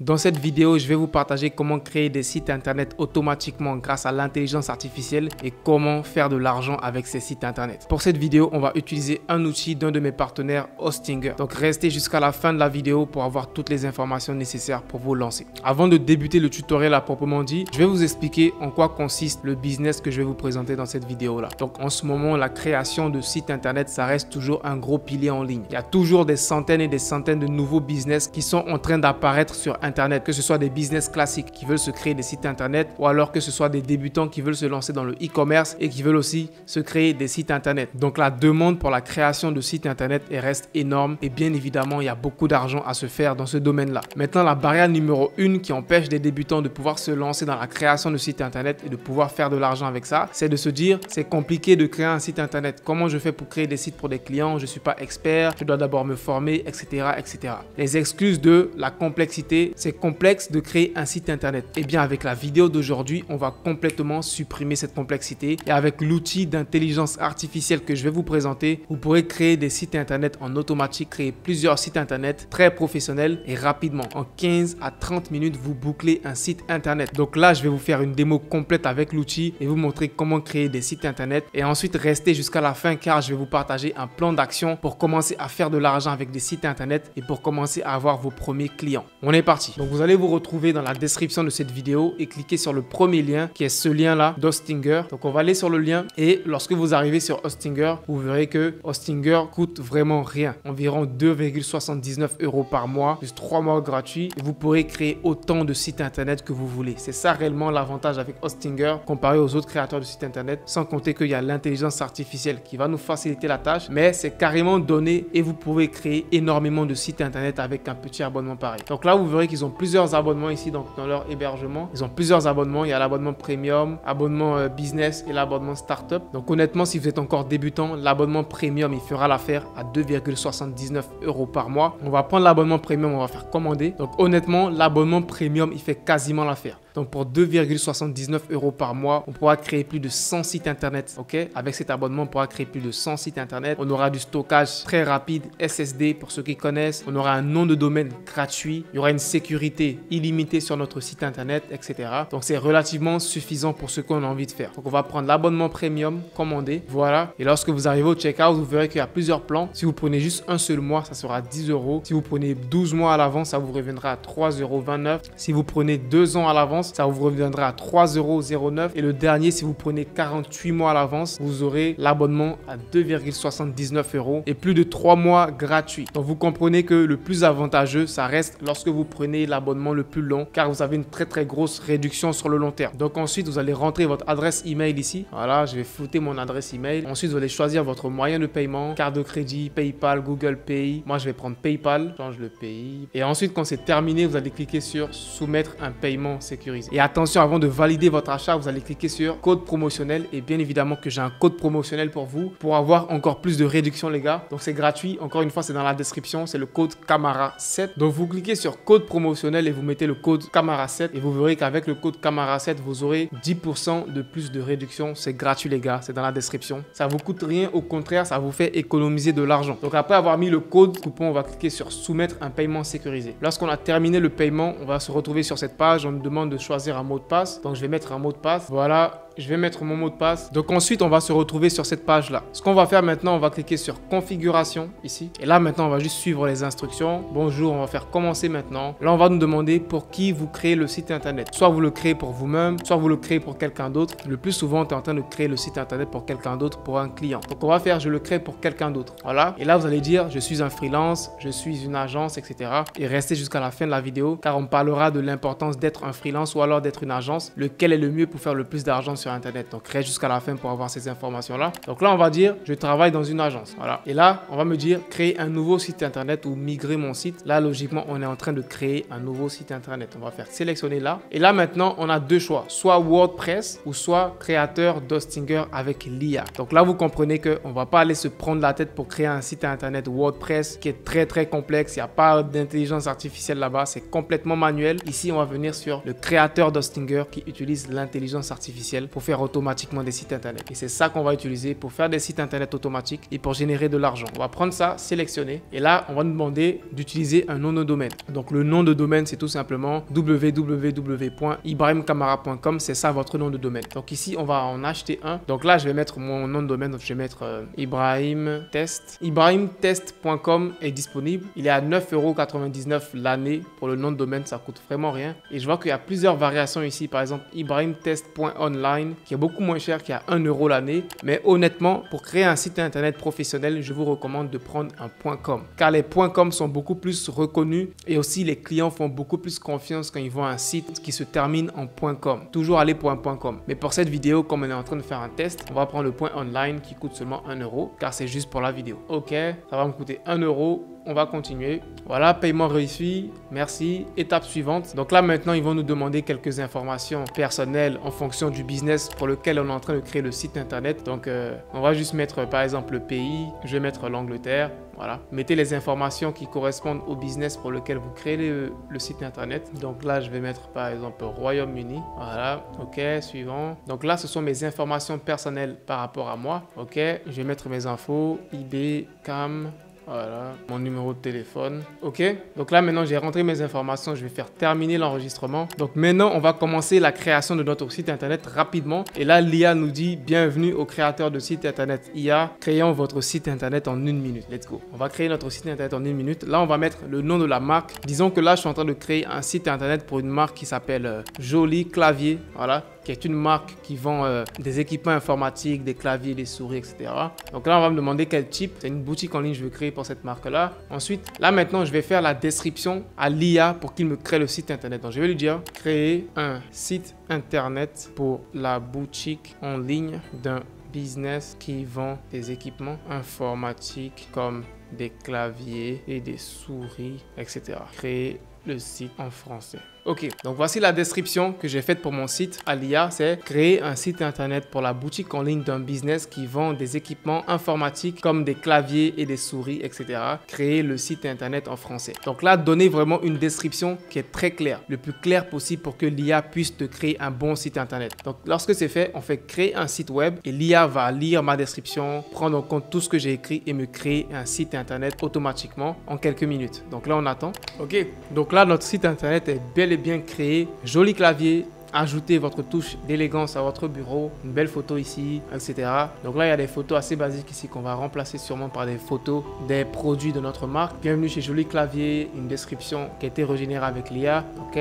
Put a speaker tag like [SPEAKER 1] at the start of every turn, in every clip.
[SPEAKER 1] Dans cette vidéo, je vais vous partager comment créer des sites internet automatiquement grâce à l'intelligence artificielle et comment faire de l'argent avec ces sites internet. Pour cette vidéo, on va utiliser un outil d'un de mes partenaires, Hostinger. Donc restez jusqu'à la fin de la vidéo pour avoir toutes les informations nécessaires pour vous lancer. Avant de débuter le tutoriel à proprement dit, je vais vous expliquer en quoi consiste le business que je vais vous présenter dans cette vidéo-là. Donc en ce moment, la création de sites internet, ça reste toujours un gros pilier en ligne. Il y a toujours des centaines et des centaines de nouveaux business qui sont en train d'apparaître sur internet, que ce soit des business classiques qui veulent se créer des sites internet ou alors que ce soit des débutants qui veulent se lancer dans le e-commerce et qui veulent aussi se créer des sites internet. Donc la demande pour la création de sites internet reste énorme et bien évidemment, il y a beaucoup d'argent à se faire dans ce domaine-là. Maintenant, la barrière numéro 1 qui empêche des débutants de pouvoir se lancer dans la création de sites internet et de pouvoir faire de l'argent avec ça, c'est de se dire c'est compliqué de créer un site internet. Comment je fais pour créer des sites pour des clients? Je ne suis pas expert, je dois d'abord me former, etc., etc. Les excuses de la complexité, c'est complexe de créer un site internet. Et bien avec la vidéo d'aujourd'hui, on va complètement supprimer cette complexité et avec l'outil d'intelligence artificielle que je vais vous présenter, vous pourrez créer des sites internet en automatique, créer plusieurs sites internet très professionnels et rapidement. En 15 à 30 minutes, vous bouclez un site internet. Donc là, je vais vous faire une démo complète avec l'outil et vous montrer comment créer des sites internet et ensuite restez jusqu'à la fin car je vais vous partager un plan d'action pour commencer à faire de l'argent avec des sites internet et pour commencer à avoir vos premiers clients. On est parti. Donc vous allez vous retrouver dans la description de cette vidéo et cliquer sur le premier lien qui est ce lien là d'Hostinger. Donc on va aller sur le lien et lorsque vous arrivez sur Hostinger, vous verrez que Hostinger coûte vraiment rien, environ 2,79 € par mois, plus 3 mois gratuits et vous pourrez créer autant de sites internet que vous voulez. C'est ça réellement l'avantage avec Hostinger comparé aux autres créateurs de sites internet, sans compter qu'il y a l'intelligence artificielle qui va nous faciliter la tâche, mais c'est carrément donné et vous pouvez créer énormément de sites internet avec un petit abonnement pareil. Donc là, vous verrez qu'ils ont plusieurs abonnements ici dans leur hébergement. Ils ont plusieurs abonnements. Il y a l'abonnement premium, abonnement business et l'abonnement startup. Donc honnêtement, si vous êtes encore débutant, l'abonnement premium, il fera l'affaire à 2,79 € par mois. On va prendre l'abonnement premium, on va faire commander. Donc honnêtement, l'abonnement premium, il fait quasiment l'affaire. Donc pour 2,79 € par mois, on pourra créer plus de 100 sites internet. Ok, avec cet abonnement, on pourra créer plus de 100 sites internet. On aura du stockage très rapide, SSD pour ceux qui connaissent. On aura un nom de domaine gratuit. Il y aura une sécurité illimitée sur notre site internet, etc. Donc c'est relativement suffisant pour ce qu'on a envie de faire. Donc on va prendre l'abonnement premium, commander. Voilà. Et lorsque vous arrivez au checkout, vous verrez qu'il y a plusieurs plans. Si vous prenez juste un seul mois, ça sera 10 €. Si vous prenez 12 mois à l'avance, ça vous reviendra à 3,29 €. Si vous prenez 2 ans à l'avance, ça vous reviendra à 3,09 €. Et le dernier, si vous prenez 48 mois à l'avance, vous aurez l'abonnement à 2,79 € et plus de 3 mois gratuits. Donc vous comprenez que le plus avantageux, ça reste lorsque vous prenez l'abonnement le plus long car vous avez une très grosse réduction sur le long terme. Donc ensuite, vous allez rentrer votre adresse email ici. Voilà, je vais flouter mon adresse email. Ensuite, vous allez choisir votre moyen de paiement, carte de crédit, PayPal, Google Pay. Moi, je vais prendre PayPal, change le pays. Et ensuite, quand c'est terminé, vous allez cliquer sur soumettre un paiement sécurisé. Et attention, avant de valider votre achat, vous allez cliquer sur code promotionnel. Et bien évidemment que j'ai un code promotionnel pour vous pour avoir encore plus de réduction, les gars. Donc c'est gratuit. Encore une fois, c'est dans la description. C'est le code Camara7. Donc vous cliquez sur code promotionnel et vous mettez le code Camara7. Et vous verrez qu'avec le code Camara7, vous aurez 10% de plus de réduction. C'est gratuit, les gars. C'est dans la description. Ça vous coûte rien. Au contraire, ça vous fait économiser de l'argent. Donc après avoir mis le code coupon, on va cliquer sur soumettre un paiement sécurisé. Lorsqu'on a terminé le paiement, on va se retrouver sur cette page. On nous demande de choisir un mot de passe. Donc je vais mettre un mot de passe. Voilà, je vais mettre mon mot de passe. Donc ensuite, on va se retrouver sur cette page là. Ce qu'on va faire maintenant, on va cliquer sur configuration ici. Et là maintenant, on va juste suivre les instructions. Bonjour, on va faire commencer maintenant. Là, on va nous demander pour qui vous créez le site internet. Soit vous le créez pour vous-même, soit vous le créez pour quelqu'un d'autre. Le plus souvent, tu es en train de créer le site internet pour quelqu'un d'autre, pour un client. Donc on va faire je le crée pour quelqu'un d'autre. Voilà. Et là, vous allez dire je suis un freelance, je suis une agence, etc. Et restez jusqu'à la fin de la vidéo car on parlera de l'importance d'être un freelance ou alors d'être une agence, lequel est le mieux pour faire le plus d'argent sur internet. Donc reste jusqu'à la fin pour avoir ces informations là. Donc là on va dire je travaille dans une agence. Voilà. Et là on va me dire créer un nouveau site internet ou migrer mon site. Là logiquement on est en train de créer un nouveau site internet. On va faire sélectionner là. Et là maintenant on a deux choix, soit WordPress ou soit créateur d'Hostinger avec l'IA. Donc là vous comprenez qu'on ne va pas aller se prendre la tête pour créer un site internet WordPress qui est très complexe. Il n'y a pas d'intelligence artificielle là-bas, c'est complètement manuel. Ici on va venir sur le créateur d'Hostinger qui utilise l'intelligence artificielle pour faire automatiquement des sites internet. Et c'est ça qu'on va utiliser pour faire des sites internet automatiques et pour générer de l'argent. On va prendre ça, sélectionner et là, on va nous demander d'utiliser un nom de domaine. Donc le nom de domaine, c'est tout simplement www.ibrahimkamara.com. C'est ça votre nom de domaine. Donc ici, on va en acheter un. Donc là, je vais mettre mon nom de domaine. Donc je vais mettre Ibrahim Test. IbrahimTest.com est disponible. Il est à 9,99 € l'année pour le nom de domaine. Ça coûte vraiment rien. Et je vois qu'il y a plusieurs variations ici. Par exemple, IbrahimTest.online qui est beaucoup moins cher, qui est à 1 € l'année. Mais honnêtement, pour créer un site internet professionnel, je vous recommande de prendre un .com. Car les .com sont beaucoup plus reconnus et aussi les clients font beaucoup plus confiance quand ils voient un site qui se termine en .com. Toujours aller pour un .com. Mais pour cette vidéo, comme on est en train de faire un test, on va prendre le .online qui coûte seulement 1 € car c'est juste pour la vidéo. Ok, ça va me coûter 1 €. On va continuer. Voilà, paiement réussi. Merci. Étape suivante. Donc là, maintenant, ils vont nous demander quelques informations personnelles en fonction du business pour lequel on est en train de créer le site internet. Donc, on va juste mettre, par exemple, le pays. Je vais mettre l'Angleterre. Voilà. Mettez les informations qui correspondent au business pour lequel vous créez le site internet. Donc là, je vais mettre, par exemple, Royaume-Uni. Voilà. OK, suivant. Donc là, ce sont mes informations personnelles par rapport à moi. OK, je vais mettre mes infos. IB, CAM. Voilà, mon numéro de téléphone. Ok, donc là maintenant j'ai rentré mes informations. Je vais faire terminer l'enregistrement. Donc maintenant on va commencer la création de notre site internet rapidement. Et là l'IA nous dit bienvenue au créateur de site internet IA. Créons votre site internet en 1 minute. Let's go. On va créer notre site internet en 1 minute. Là on va mettre le nom de la marque. Disons que là je suis en train de créer un site internet pour une marque qui s'appelle Joli Clavier. Voilà, qui est une marque qui vend des équipements informatiques, des claviers, des souris, etc. Donc là, on va me demander quel type. C'est une boutique en ligne que je veux créer pour cette marque-là. Ensuite, là maintenant, je vais faire la description à l'IA pour qu'il me crée le site internet. Donc, je vais lui dire créer un site internet pour la boutique en ligne d'un business qui vend des équipements informatiques comme des claviers et des souris, etc. Créer le site en français. Ok, donc voici la description que j'ai faite pour mon site à l'IA, c'est créer un site internet pour la boutique en ligne d'un business qui vend des équipements informatiques comme des claviers et des souris, etc. Créer le site internet en français. Donc là, donnez vraiment une description qui est très claire, le plus clair possible pour que l'IA puisse te créer un bon site internet. Donc lorsque c'est fait, on fait créer un site web et l'IA va lire ma description, prendre en compte tout ce que j'ai écrit et me créer un site internet automatiquement en quelques minutes. Donc là, on attend. Ok, donc là, notre site internet est bel et bien créé. Joli clavier. Ajoutez votre touche d'élégance à votre bureau, une belle photo ici, etc. Donc là, il y a des photos assez basiques ici qu'on va remplacer sûrement par des photos des produits de notre marque. Bienvenue chez Joli Clavier, une description qui a été régénérée avec l'IA. Ok,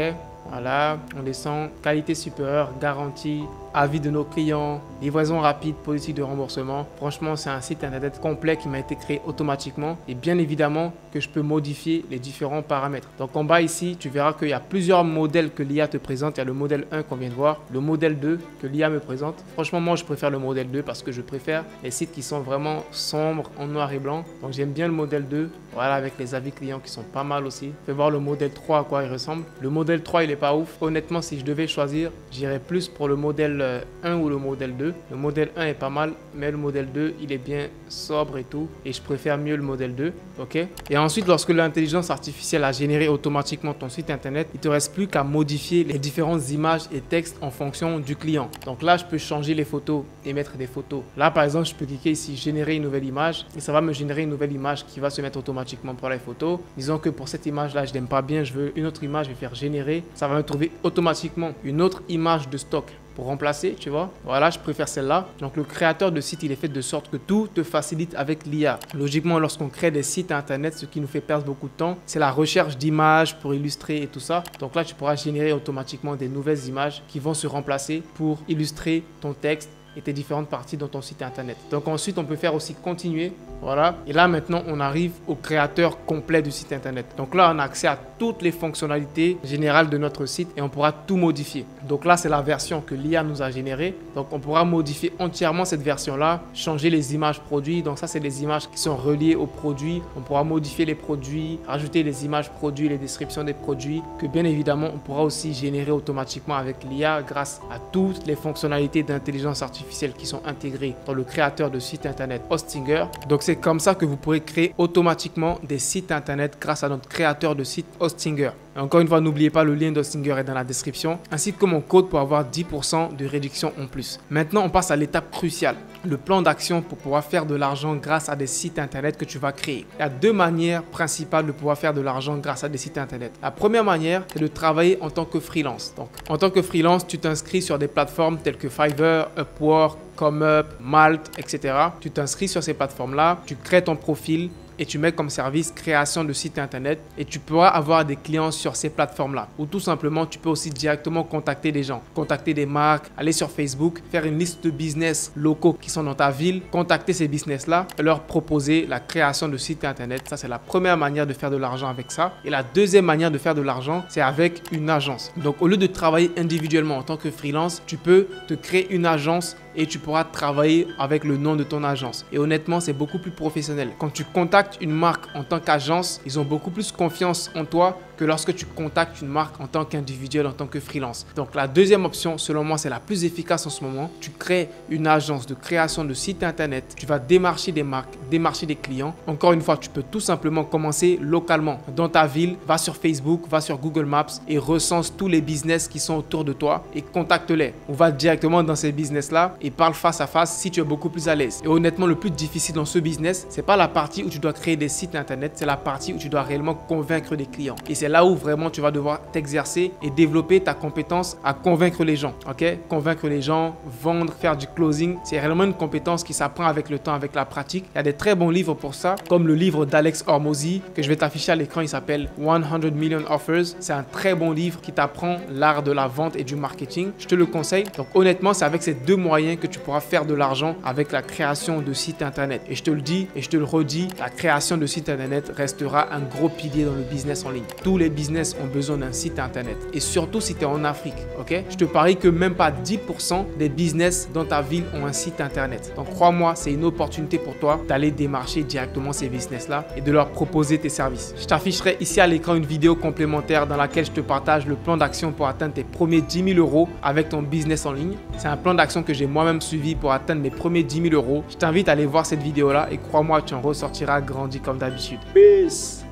[SPEAKER 1] voilà, on descend. Qualité supérieure, garantie, avis de nos clients, livraison rapide, politique de remboursement. Franchement, c'est un site internet complet qui m'a été créé automatiquement et bien évidemment que je peux modifier les différents paramètres. Donc en bas ici, tu verras qu'il y a plusieurs modèles que l'IA te présente. Il y a le modèle 1 qu'on vient de voir, le modèle 2 que l'IA me présente. Franchement, moi, je préfère le modèle 2 parce que je préfère les sites qui sont vraiment sombres en noir et blanc. Donc j'aime bien le modèle 2. Voilà, avec les avis clients qui sont pas mal aussi. Fais voir le modèle 3 à quoi il ressemble. Le modèle 3, il est pas ouf. Honnêtement, si je devais choisir, j'irais plus pour le modèle 1 ou le modèle 2. Le modèle 1 est pas mal, mais le modèle 2, il est bien sobre et tout. Et je préfère mieux le modèle 2. Ok. Et ensuite, lorsque l'intelligence artificielle a généré automatiquement ton site internet, il te reste plus qu'à modifier les différentes images et textes en fonction du client. Donc là, je peux changer les photos et mettre des photos. Là, par exemple, je peux cliquer ici, générer une nouvelle image et ça va me générer une nouvelle image qui va se mettre automatiquement pour les photos. Disons que pour cette image-là, je n'aime pas bien, je veux une autre image, je vais faire générer. Ça va me trouver automatiquement une autre image de stock pour remplacer, tu vois. Voilà, je préfère celle-là. Donc, le créateur de site, il est fait de sorte que tout te facilite avec l'IA. Logiquement, lorsqu'on crée des sites internet, ce qui nous fait perdre beaucoup de temps, c'est la recherche d'images pour illustrer et tout ça. Donc là, tu pourras générer automatiquement des nouvelles images qui vont se remplacer pour illustrer ton texte et tes différentes parties dans ton site internet. Donc ensuite, on peut faire aussi continuer. Voilà. Et là, maintenant, on arrive au créateur complet du site internet. Donc là, on a accès à toutes les fonctionnalités générales de notre site et on pourra tout modifier. Donc là, c'est la version que l'IA nous a générée. Donc on pourra modifier entièrement cette version-là, changer les images produits. Donc ça, c'est des images qui sont reliées aux produits. On pourra modifier les produits, rajouter les images produits, les descriptions des produits que bien évidemment, on pourra aussi générer automatiquement avec l'IA grâce à toutes les fonctionnalités d'intelligence artificielle qui sont intégrées dans le créateur de site internet Hostinger. Donc c'est comme ça que vous pourrez créer automatiquement des sites internet grâce à notre créateur de site Hostinger. Et encore une fois, n'oubliez pas, le lien d'Hostinger est dans la description, ainsi que mon code pour avoir 10% de réduction en plus. Maintenant, on passe à l'étape cruciale, le plan d'action pour pouvoir faire de l'argent grâce à des sites internet que tu vas créer. Il y a deux manières principales de pouvoir faire de l'argent grâce à des sites internet. La première manière, c'est de travailler en tant que freelance. Donc, en tant que freelance, tu t'inscris sur des plateformes telles que Fiverr, Upwork, ComeUp, Malt, etc. Tu t'inscris sur ces plateformes-là, tu crées ton profil et tu mets comme service création de site internet et tu pourras avoir des clients sur ces plateformes-là. Ou tout simplement, tu peux aussi directement contacter des gens, contacter des marques, aller sur Facebook, faire une liste de business locaux qui sont dans ta ville, contacter ces business-là et leur proposer la création de sites internet. Ça, c'est la première manière de faire de l'argent avec ça. Et la deuxième manière de faire de l'argent, c'est avec une agence. Donc, au lieu de travailler individuellement en tant que freelance, tu peux te créer une agence et tu pourras travailler avec le nom de ton agence. Et honnêtement, c'est beaucoup plus professionnel. Quand tu contactes une marque en tant qu'agence, ils ont beaucoup plus confiance en toi que lorsque tu contactes une marque en tant qu'individuel, en tant que freelance. Donc la deuxième option, selon moi, c'est la plus efficace en ce moment. Tu crées une agence de création de site internet. Tu vas démarcher des marques, démarcher des clients. Encore une fois, tu peux tout simplement commencer localement dans ta ville. Va sur Facebook, va sur Google Maps et recense tous les business qui sont autour de toi et contacte-les. On va directement dans ces business-là et parle face à face si tu es beaucoup plus à l'aise. Et honnêtement, le plus difficile dans ce business, c'est pas la partie où tu dois créer des sites internet, c'est la partie où tu dois réellement convaincre des clients. Et c'est là où vraiment tu vas devoir t'exercer et développer ta compétence à convaincre les gens. Ok? Convaincre les gens, vendre, faire du closing, c'est réellement une compétence qui s'apprend avec le temps, avec la pratique. Il y a des très bons livres pour ça, comme le livre d'Alex Hormozy que je vais t'afficher à l'écran. Il s'appelle 100 Million Offers. C'est un très bon livre qui t'apprend l'art de la vente et du marketing. Je te le conseille. Donc honnêtement, c'est avec ces deux moyens que tu pourras faire de l'argent avec la création de sites internet. Et je te le dis et je te le redis, la création de sites internet restera un gros pilier dans le business en ligne. Tous les business ont besoin d'un site internet et surtout si tu es en Afrique, ok? Je te parie que même pas 10% des business dans ta ville ont un site internet. Donc crois-moi, c'est une opportunité pour toi d'aller démarcher directement ces business-là et de leur proposer tes services. Je t'afficherai ici à l'écran une vidéo complémentaire dans laquelle je te partage le plan d'action pour atteindre tes premiers 10 000 € avec ton business en ligne. C'est un plan d'action que j'ai moi-même suivi pour atteindre mes premiers 10 000 €. Je t'invite à aller voir cette vidéo-là et crois-moi, tu en ressortiras grandi comme d'habitude. Peace!